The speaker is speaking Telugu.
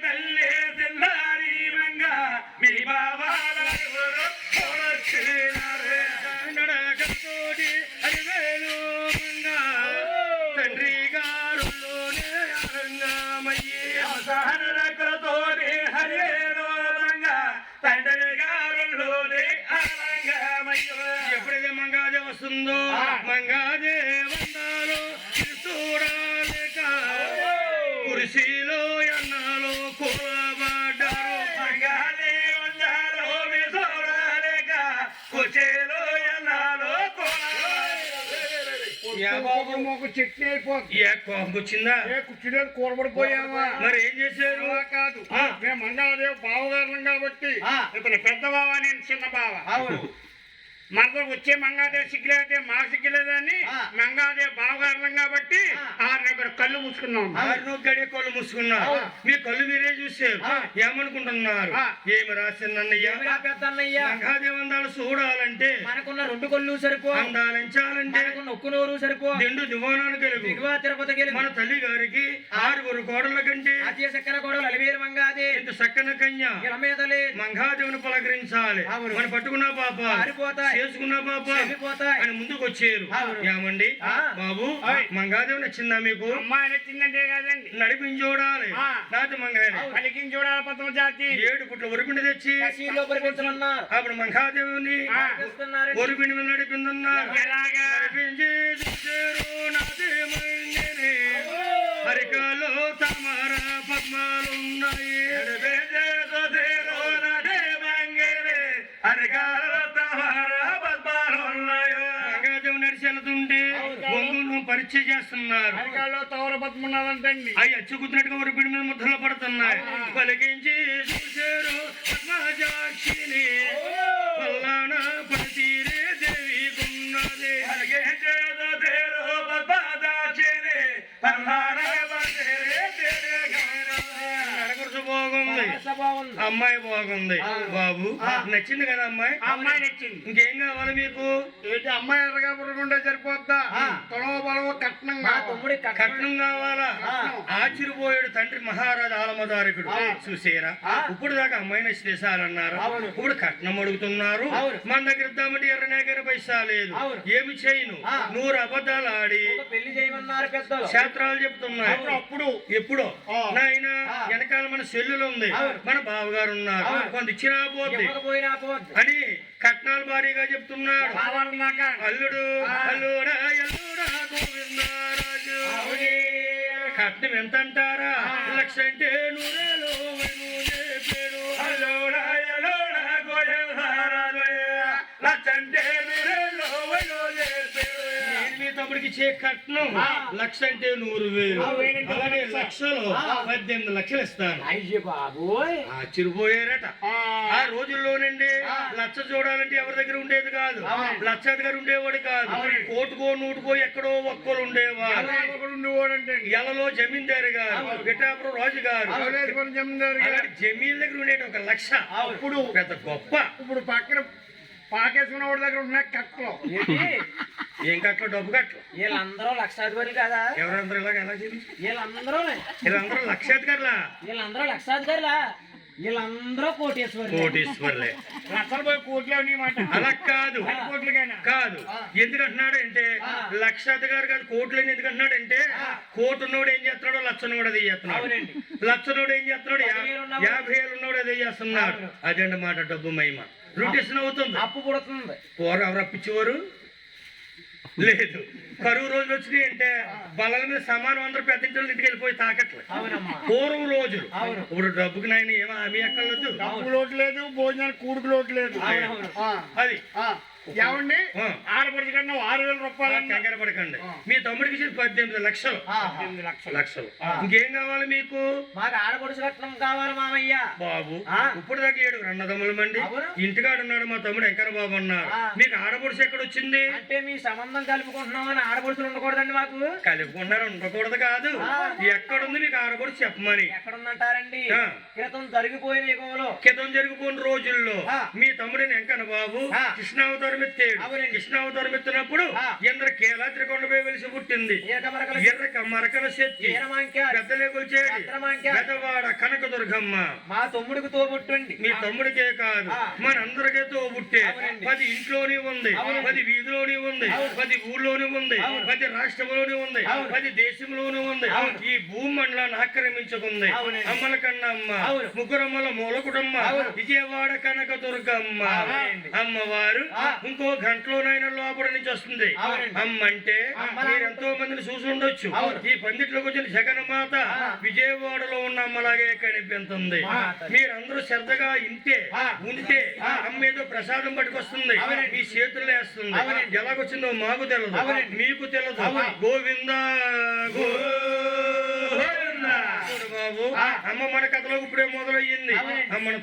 తల్లి తెల్లారి మంగ మీ బాబాలెవరు నడకతోటి అరివేలు మంగ తండ్రి గారులోనే అరంగమయ్యే నడకతోటి హరివేలు మంగ తండ్రి గారులోనే అరంగమయ్యే ఎప్పుడైతే మంగాదే వస్తుందో మంగాదే వందాలో చూడాలేక కురిసిలో ఎన్నాలో కూలబడ్డారు మంగాదే వందాలో చూడాలేక కుర్చీలో ఎన్నాలో చట్నీ అయిపోతుంది ఏ కోపం వచ్చిందా ఏ కుర్చీలో కూరబడిపోయావా మరి ఏం చేశారు కాదు మేము మంగళదేవ్ బావగారులం కాబట్టి ఇతను పెద్ద బావ నేను చిన్న బావ మనకు వచ్చే మంగాదేవి సిగ్గులేదే మా సిగ్గులేదని మంగాదేవి బావగారులం కాబట్టి ఆరు కళ్ళు మూసుకున్నాం గడియ కళ్ళు మూసుకున్నారు మీ కళ్ళు మీరే చూశారు ఏమనుకుంటున్నారు ఏమి రాసిందన్నయ్య మంగాదేవి అందాలు చూడాలంటే మనకున్న రెండు కళ్ళు సరిపో అందాలించాలంటే ఒక్క నోరు సరిపో నిండు దివాణాలు గెలుగు దిగువ తిరుపతి గెలుగు మన తల్లి గారికి 6 కోడళ్ళ కంటే అతి చక్కన కోడలు అలివేరు మంగాదే ఇంత చక్కన కన్య ఇరమేదలే మంగాదేవిని పలకరించాలి మన పట్టుకున్న పాప చేసుకున్న పాప అని ముందుకు వచ్చారు ఏమండి బాబు మంగాదేవి నచ్చిందా మీకు అమ్మాయి నచ్చిందంటే కాదండి నడిపించి చూడాలి నాటి మంగాదేవి పలికించి చూడాలి పద్మ జాతి 7 పుట్ల ఒరిపిండి తెచ్చి అప్పుడు మంగాదేవిని ఒరిపిండి మీద నడిపిందన్నారు నడిపించి చూశారు నాదేమైందని హరికాలో తమర పద్మాలున్నాయి హరికాలో తమర పద్మాలున్నాయి మంగాదేవి నడిచి వెళ్తుంటే బొంగును పరీక్ష చేస్తున్నారు హరికాలో తవర పద్మ ఉన్నదంటండి అవి అచ్చుకుతున్నట్టుగా ఒరిపిండి మీద ముద్దలు పడుతున్నాయి పలికించి చూశారు పద్మజాక్షిని పల్లాన పడితీరే దేవి కున్నది బాగుంది అమ్మాయి బాగుంది బాబు నచ్చింది కదా అమ్మాయి అమ్మాయి నచ్చింది ఇంకేం కావాలి మీకు ఏంటి అమ్మాయి ఎర్రగా పురుగుంటే సరిపోద్దా తొలవ బలవ కట్నం కట్నం కావాలా ఆశ్చర్యపోయాడు తండ్రి మహారాజు ఆలమదారికుడు చూసేరా ఇప్పుడు దాకా అమ్మాయి నచ్చితే సారన్నారు ఇప్పుడు కట్నం అడుగుతున్నారు మన దగ్గర ఇద్దామంటే ఎర్రనేకర పైసా లేదు ఏమి చేయను 100 అబద్ధాలు ఆడి పెళ్లి చేయమన్నారు పెద్దలు క్షేత్రాలు చెప్తున్నాయి అప్పుడు ఎప్పుడో నాయన వెనకాల మన సెల్లులు ఉంది మన బావగారు ఉన్నారు కొంత ఇచ్చినా పోద్ది అని కట్నాలు భారీగా చెప్తున్నాడు అల్లుడు అల్లుడా ఎల్లుడా గోవిందరాజు కట్నం ఎంత అంటారా 1,00,000 అంటే 100,000 చెప్పాడు అల్లుడా ఎల్లుడా గోవిందరాజు 1,00,000 అంటే 100,000 చెప్పాడు మీ తమ్ముడికి చే కట్నం 1,00,000 అంటే 100,000 అలాగే లక్షలు 18 లక్షలు ఇస్తాను అయ్యో బాబోయ్ ఆశ్చర్యపోయారట ఆ రోజుల్లోనండి 1,00,000 చూడాలంటే ఎవరి దగ్గర ఉండేది కాదు 1,00,000 దగ్గర ఉండేవాడు కాదు కోటుకో నూటుకో ఎక్కడో ఒక్కరు ఉండేవాడు ఎలలో జమీందారు గారు గిటాపురం రాజు గారు జమీన్ దగ్గర ఉండేది 1,00,000 అప్పుడు పెద్ద గొప్ప ఇప్పుడు పక్కన పాకేసుకున్న వాడి దగ్గర ఉన్న కట్టలు ఏం కట్టలు డబ్బు కట్టలు వీళ్ళందరూ లక్షాధికారులు కదా ఎవరందరూ ఇలాగ ఎలా వీళ్ళందరూ 1,00,000 వీళ్ళందరూ లక్షాధికారులా వీళ్ళందరూ కోటీశ్వర్లే లక్షలు పోయి కోట్లు మాట అలా కాదు కోట్లకైనా కాదు ఎందుకంటున్నాడంటే 1,00,000 గారు కాదు కోట్లని ఎందుకంటున్నాడంటే కోటి ఉన్నోడు ఏం చేస్తున్నాడు 1,00,000 ఉన్నోడు అదే చేస్తున్నాడు 1,00,000 ఉన్నోడు ఏం చేస్తున్నాడు 50,000 ఉన్నోడు అదే చేస్తున్నాడు అదండి మాట డబ్బు మహిమ రొటేషన్ అవుతుంది అప్పు పుడుతుంది పోరు ఎవరు అప్పించేవారు లేదు కరువు రోజులు వచ్చినాయి అంటే బలల మీద సమానం అందరూ పెద్ద ఇంట్లో ఇంటికి వెళ్ళిపోయి తాకట్లేదు పూర్వం రోజులు ఇప్పుడు డబ్బుకి నాయన ఏమో హామీ ఎక్కర్లేదు డబ్బు లోటు లేదు భోజనానికి కూడుకు లోటు లేదు అది ఏమండి ఆడపడిచి కన్నా 6,000 రూపాయలు కంగారు పడకండి మీ తమ్ముడికి 18 లక్షలు లక్షలు ఇంకేం కావాలి మీకు మాకు ఆడపడుచు కట్నం కావాలి మామయ్య బాబు ఇప్పుడు దాకా 7 అన్నదమ్ముల మండి ఇంటికాడు ఉన్నాడు మా తమ్ముడు వెంకన్న బాబు అన్నారు మీకు ఆడపడుచు ఎక్కడ వచ్చింది అంటే మీ సంబంధం కలుపుకుంటున్నామని ఆడపడుచులు ఉండకూడదండి మాకు కలుపుకుంటున్నారు ఉండకూడదు కాదు ఎక్కడుంది మీకు ఆడపడుచు చెప్పమని ఎక్కడుందంటారండి క్రితం జరిగిపోయిన యుగంలో క్రితం జరిగిపోయిన రోజుల్లో మీ తమ్ముడిని వెంకన్న బాబు కృష్ణావతారం అవతారం ఎత్తాడు అవునండి. కృష్ణ అవతారం ఎత్తినప్పుడు ఆ. ఇంద్ర కేలాద్రి కొండపై వెలిసి పుట్టింది ఈరకమరకల ఎర్రక మరకల శక్తి ఈరమాంక్యాలు, పెద్దలే కొలిచేది భద్రమాంక్యాలు. పెద్దవాడ కనకదుర్గమ్మ మా తమ్ముడికి తోబుట్టండి. మీ తమ్ముడికే కాదు ఆ. మనందరికీ తోబుట్టే అవునండి. 10 ఇంట్లోనే ఉంది అవునండి. 10 వీధిలోనే ఉంది అవును. 10 ఊళ్ళోనే ఉంది అవును. 10 రాష్ట్రంలోనే ఉంది అవును. 10 దేశంలోనే ఉంది అవును. ఈ భూమండలాన్ని ఆక్రమించుకుంది అవునండి. అమ్మల కన్నమ్మ అవును. ముగ్గురమ్మల మూలకుటమ్మ అవును. విజయవాడ కనకదుర్గమ్మ అవునండి. అమ్మవారు ఆ. ఇంకో గంటలోనైనా లోపల నుంచి వస్తుంది అవునండి. అమ్మ అంటే అమ్మలా మీరు ఎంతో మందిని చూసి ఉండొచ్చు అవును. ఈ పందిట్లోకి వచ్చిన జగన్మాత ఆ. విజయవాడలో ఉన్న అమ్మలాగే కనిపిస్తుంది ఆ. మీరందరూ శ్రద్ధగా ఇంటే ఆ. ఉంటే ఆ. అమ్మ ఏదో ప్రసాదం పట్టుకొస్తుంది అవునండి. మీ చేతుల్లో వేస్తుంది అవునండి. ఎలాగొచ్చిందో మాకు తెలియదు అవునండి. మీకు తెలియదు అవును. గోవింద గోవింద చూడు బాబు ఆ. అమ్మ మన కథలో ఇప్పుడే మొదలయ్యింది అవునండి. అమ్మను